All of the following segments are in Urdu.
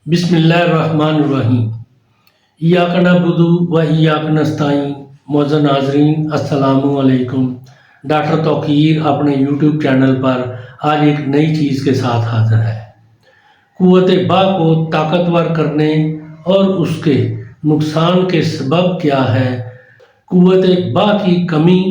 بسم اللہ الرحمن الرحیم۔ ایاک نعبد و ایاک نستعین۔ معزز ناظرین السلام علیکم۔ ڈاکٹر توقیر اپنے یوٹیوب چینل پر آج ایک نئی چیز کے ساتھ حاضر ہے۔ قوت با کو طاقتور کرنے اور اس کے نقصان کے سبب کیا ہے۔ قوت با کی کمی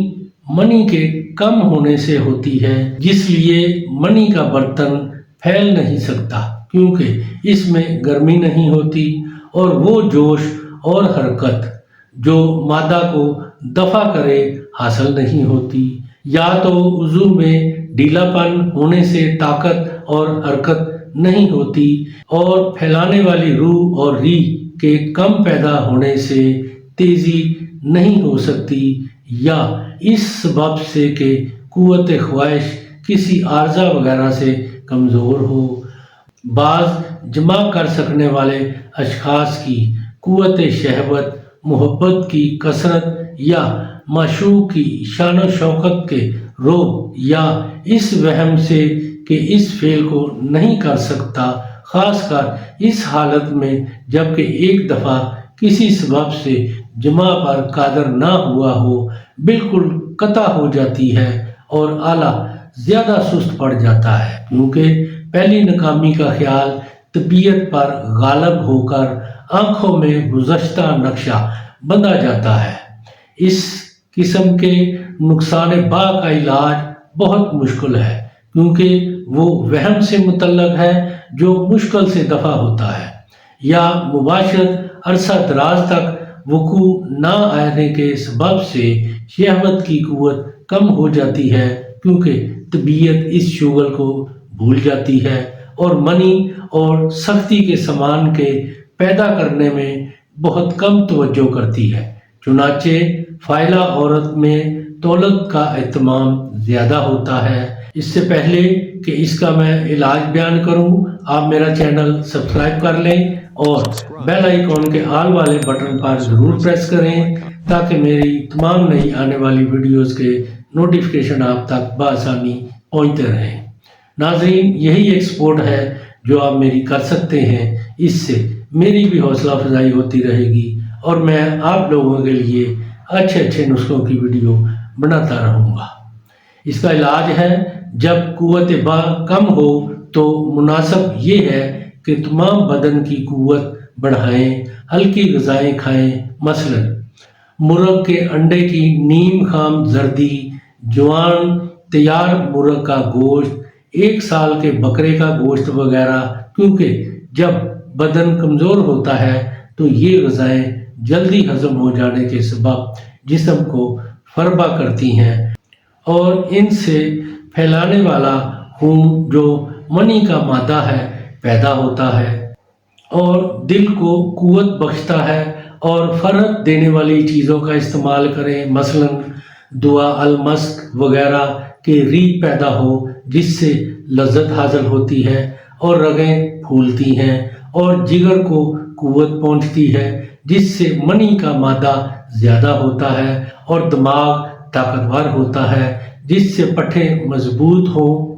منی کے کم ہونے سے ہوتی ہے، جس لیے منی کا برتن پھیل نہیں سکتا کیونکہ اس میں گرمی نہیں ہوتی، اور وہ جوش اور حرکت جو مادہ کو دفع کرے حاصل نہیں ہوتی۔ یا تو عضو میں ڈھیلا پن ہونے سے طاقت اور حرکت نہیں ہوتی، اور پھیلانے والی روح اور ریح کے کم پیدا ہونے سے تیزی نہیں ہو سکتی، یا اس سبب سے کہ قوت خواہش کسی عارضہ وغیرہ سے کمزور ہو۔ بعض جمع کر سکنے والے اشخاص کی قوت شہوت محبت کی کثرت یا معشوق کی شان و شوکت کے رعب یا اس وہم سے کہ اس فعل کو نہیں کر سکتا، خاص کر اس حالت میں جب کہ ایک دفعہ کسی سبب سے جمع پر قادر نہ ہوا ہو، بالکل قطع ہو جاتی ہے اور آلہ زیادہ سست پڑ جاتا ہے، کیونکہ پہلی ناکامی کا خیال طبیعت پر غالب ہو کر آنکھوں میں گزشتہ نقشہ بندھا جاتا ہے۔ اس قسم کے نقصان با کا علاج بہت مشکل ہے، کیونکہ وہ وہم سے متعلق ہے جو مشکل سے دفع ہوتا ہے، یا مباشرت عرصہ دراز تک وقوع نہ آنے کے سبب سے شہوت کی قوت کم ہو جاتی ہے، کیونکہ طبیعت اس شغل کو بھول جاتی ہے اور منی اور سختی کے سامان کے پیدا کرنے میں بہت کم توجہ کرتی ہے۔ چنانچہ فائلہ عورت میں تولد کا اہتمام زیادہ ہوتا ہے۔ اس سے پہلے کہ اس کا میں علاج بیان کروں، آپ میرا چینل سبسکرائب کر لیں اور بیل آئیکن کے آل والے بٹن پر ضرور پریس کریں تاکہ میری تمام نئی آنے والی ویڈیوز کے نوٹیفیکیشن آپ تک بآسانی پہنچتے رہیں۔ ناظرین، یہی ایک سپورٹ ہے جو آپ میری کر سکتے ہیں، اس سے میری بھی حوصلہ افزائی ہوتی رہے گی اور میں آپ لوگوں کے لیے اچھے نسخوں کی ویڈیو بناتا رہوں گا۔ اس کا علاج ہے، جب قوت با کم ہو تو مناسب یہ ہے کہ تمام بدن کی قوت بڑھائیں، ہلکی غذائیں کھائیں، مثلا مرغ کے انڈے کی نیم خام زردی، جوان تیار مرغ کا گوشت، 1 سال کے بکرے کا گوشت وغیرہ، کیونکہ جب بدن کمزور ہوتا ہے تو یہ غذائیں جلدی ہضم ہو جانے کے سبب جسم کو فربہ کرتی ہیں اور ان سے پھیلانے والا خون جو منی کا مادہ ہے پیدا ہوتا ہے اور دل کو قوت بخشتا ہے۔ اور فرحت دینے والی چیزوں کا استعمال کریں، مثلا دعا المسک وغیرہ کے ریح پیدا ہو جس سے لذت حاصل ہوتی ہے اور رگیں پھولتی ہیں اور جگر کو قوت پہنچتی ہے، جس سے منی کا مادہ زیادہ ہوتا ہے اور دماغ طاقتور ہوتا ہے، جس سے پٹھیں مضبوط ہوں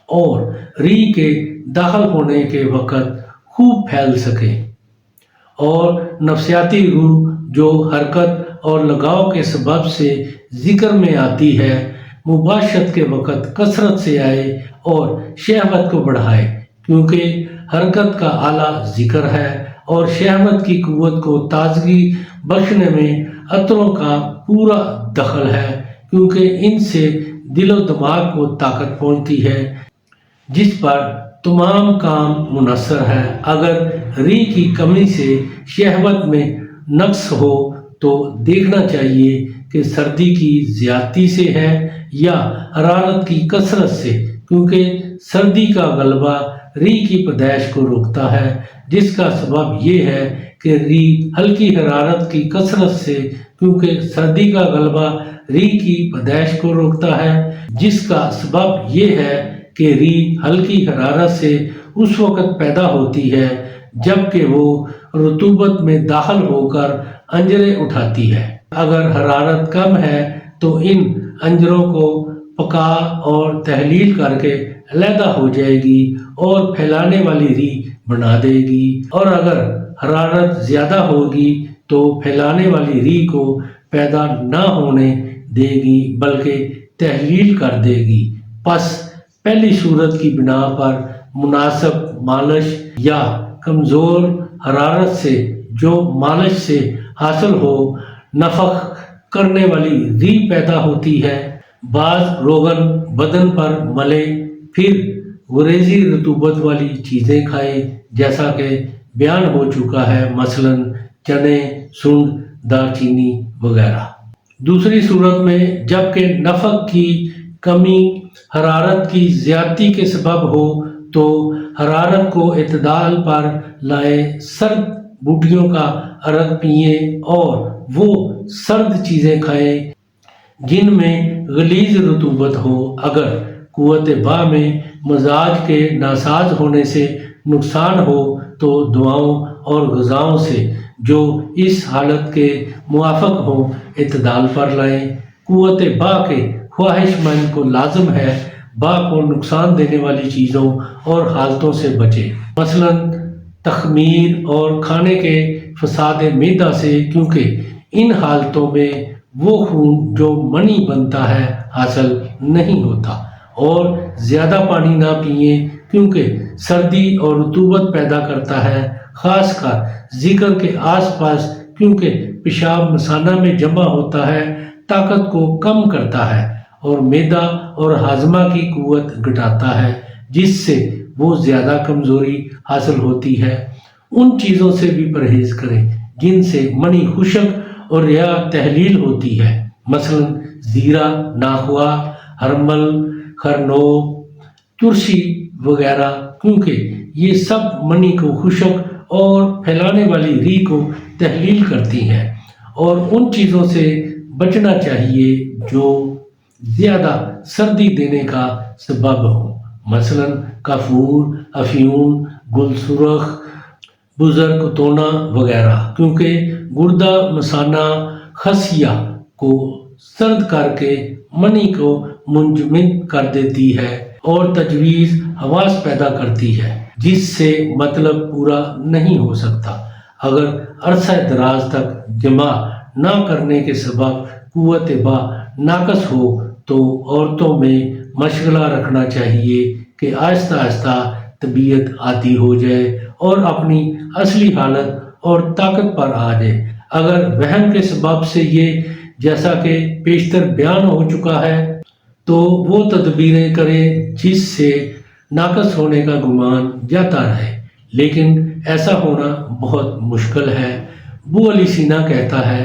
اور ریح کے داخل ہونے کے وقت خوب پھیل سکیں، اور نفسیاتی روح جو حرکت اور لگاؤ کے سبب سے ذکر میں آتی ہے، مباشرت کے وقت کثرت سے آئے اور شہوت کو بڑھائے، کیونکہ حرکت کا اعلیٰ ذکر ہے اور شہوت کی قوت کو تازگی بخشنے میں عطروں کا پورا دخل ہے، کیونکہ ان سے دل و دماغ کو طاقت پہنچتی ہے جس پر تمام کام منحصر ہے۔ اگر ریح کی کمی سے شہوت میں نقص ہو تو دیکھنا چاہیے کہ سردی کی زیادتی سے ہے یا حرارت کی کثرت سے، کیونکہ سردی کا غلبہ ریح کی پیدائش کو روکتا ہے، جس کا سبب یہ ہے کہ ریح ہلکی حرارت کی کثرت سے، کیونکہ سردی کا غلبہ ریح کی پیدائش کو روکتا ہے، جس کا سبب یہ ہے کہ ریح ہلکی حرارت سے اس وقت پیدا ہوتی ہے جب کہ وہ رطوبت میں داخل ہو کر انجریں اٹھاتی ہے۔ اگر حرارت کم ہے تو ان انجروں کو پکا اور تحلیل کر کے علیحدہ ہو جائے گی اور پھیلانے والی ریح بنا دے گی، اور اگر حرارت زیادہ ہوگی تو پھیلانے والی ریح کو پیدا نہ ہونے دے گی بلکہ تحلیل کر دے گی۔ پس پہلی صورت کی بنا پر مناسب مالش یا کمزور حرارت سے جو مالش سے حاصل ہو نفخ کرنے والی ریح پیدا ہوتی ہے۔ بعض روغن بدن پر ملے، پھر گریزی رطوبت والی چیزیں کھائیں جیسا کہ بیان ہو چکا ہے، مثلا چنے، سونڈ، دار چینی وغیرہ۔ دوسری صورت میں جبکہ نفخ کی کمی حرارت کی زیادتی کے سبب ہو تو حرارت کو اعتدال پر لائیں، سرد بوٹیوں کا عرق پئیں اور وہ سرد چیزیں کھائیں جن میں غلیظ رطوبت ہو۔ اگر قوت باء میں مزاج کے ناساز ہونے سے نقصان ہو تو دواؤں اور غذاؤں سے جو اس حالت کے موافق ہوں اعتدال پر لائیں۔ قوت باء کے خواہش مند کو لازم ہے باء کو نقصان دینے والی چیزوں اور حالتوں سے بچے، مثلا تخمیر اور کھانے کے فساد معدہ سے، کیونکہ ان حالتوں میں وہ خون جو منی بنتا ہے حاصل نہیں ہوتا، اور زیادہ پانی نہ پئیں کیونکہ سردی اور رطوبت پیدا کرتا ہے، خاص کر ذکر کے آس پاس، کیونکہ پیشاب مثانہ میں جمع ہوتا ہے، طاقت کو کم کرتا ہے اور معدہ اور ہاضمہ کی قوت گھٹاتا ہے جس سے وہ زیادہ کمزوری حاصل ہوتی ہے۔ ان چیزوں سے بھی پرہیز کریں جن سے منی خشک اور ریا تحلیل ہوتی ہے، مثلا زیرہ، ناخوا، ہرمل، خرنوب، ترشی وغیرہ، کیونکہ یہ سب منی کو خشک اور پھیلانے والی ریح کو تحلیل کرتی ہیں، اور ان چیزوں سے بچنا چاہیے جو زیادہ سردی دینے کا سبب ہو، مثلا کافور، افیون، گل سرخ، بزرکتونا وغیرہ، کیونکہ گردہ مثانہ خصیہ کو سرد کر کے منی کو منجمد کر دیتی ہے اور تجویز حواس پیدا کرتی ہے جس سے مطلب پورا نہیں ہو سکتا۔ اگر عرصہ دراز تک جمع نہ کرنے کے سبب قوت باء ناقص ہو تو عورتوں میں مشغلہ رکھنا چاہیے کہ آہستہ آہستہ طبیعت عادی ہو جائے اور اپنی اصلی حالت اور طاقت پر آ جائے۔ اگر وہم کے سبب سے یہ جیسا کہ پیشتر بیان ہو چکا ہے تو وہ تدبیریں کریں جس سے ناقص ہونے کا گمان جاتا رہے، لیکن ایسا ہونا بہت مشکل ہے۔ ابو علی سینا کہتا ہے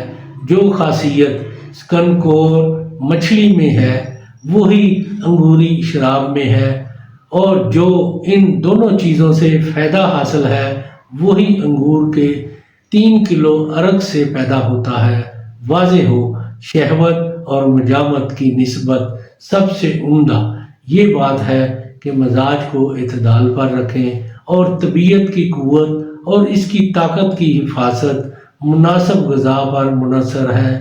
جو خاصیت سکنکور مچھلی میں ہے وہی انگوری شراب میں ہے، اور جو ان دونوں چیزوں سے فائدہ حاصل ہے وہی انگور کے 3 کلو عرق سے پیدا ہوتا ہے۔ واضح ہو شہوت اور مجامت کی نسبت سب سے عمدہ یہ بات ہے کہ مزاج کو اعتدال پر رکھیں اور طبیعت کی قوت اور اس کی طاقت کی حفاظت مناسب غذا پر منحصر ہے،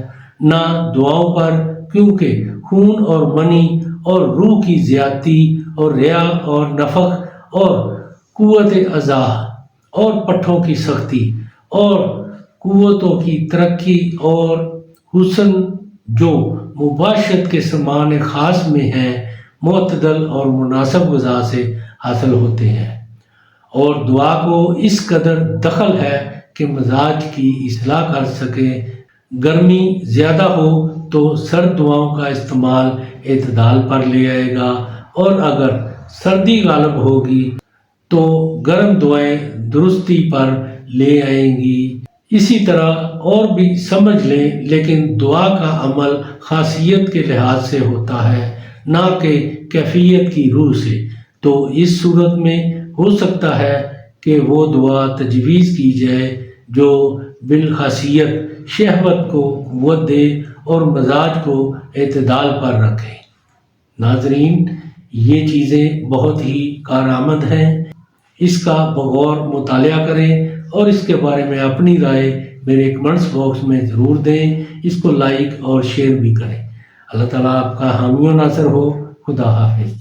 نہ دواؤں پر، کیونکہ خون اور منی اور روح کی زیادتی اور ریا اور نفخ اور قوت اعضاء اور پٹھوں کی سختی اور قوتوں کی ترقی اور حسن جو مباشرت کے سامان خاص میں ہیں معتدل اور مناسب غذا سے حاصل ہوتے ہیں، اور دعا کو اس قدر دخل ہے کہ مزاج کی اصلاح کر سکیں۔ گرمی زیادہ ہو تو سرد دواؤں کا استعمال اعتدال پر لے آئے گا، اور اگر سردی غالب ہوگی تو گرم دعائیں درستی پر لے آئیں گی۔ اسی طرح اور بھی سمجھ لیں، لیکن دعا کا عمل خاصیت کے لحاظ سے ہوتا ہے نہ کہ کیفیت کی روح سے، تو اس صورت میں ہو سکتا ہے کہ وہ دعا تجویز کی جائے جو بالخاصیت شہوت کو قوت دے اور مزاج کو اعتدال پر رکھے۔ ناظرین، یہ چیزیں بہت ہی کارآمد ہیں، اس کا بغور مطالعہ کریں اور اس کے بارے میں اپنی رائے میرے کمنٹس باکس میں ضرور دیں، اس کو لائک اور شیئر بھی کریں۔ اللہ تعالیٰ آپ کا حامی و ناصر ہو۔ خدا حافظ۔